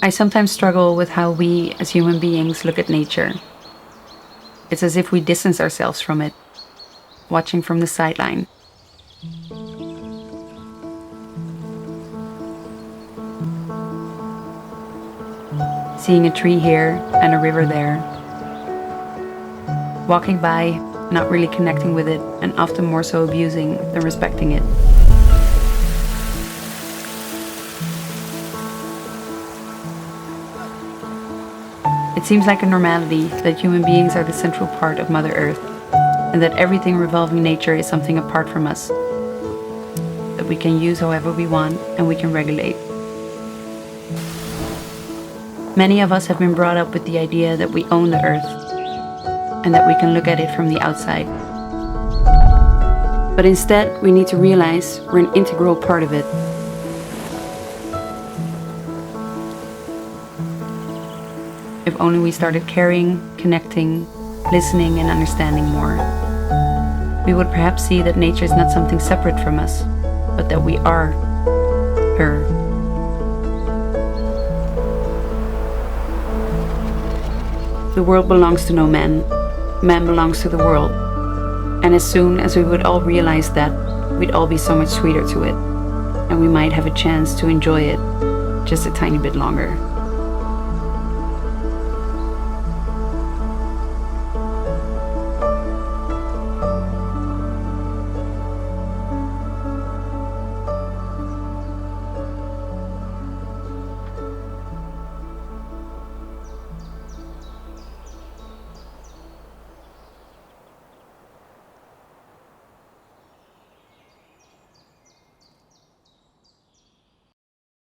I sometimes struggle with how we, as human beings, look at nature. It's as if we distance ourselves from it, watching from the sideline. Seeing a tree here and a river there. Walking by, not really connecting with it, and often more so abusing than respecting it. It seems like a normality that human beings are the central part of Mother Earth, and that everything revolving nature is something apart from us, that we can use however we want and we can regulate. Many of us have been brought up with the idea that we own the earth, and that we can look at it from the outside. But instead, we need to realize we're an integral part of it. If only we started caring, connecting, listening, and understanding more, we would perhaps see that nature is not something separate from us, but that we are her. The world belongs to no man. Man belongs to the world. And as soon as we would all realize that, we'd all be so much sweeter to it. And we might have a chance to enjoy it just a tiny bit longer.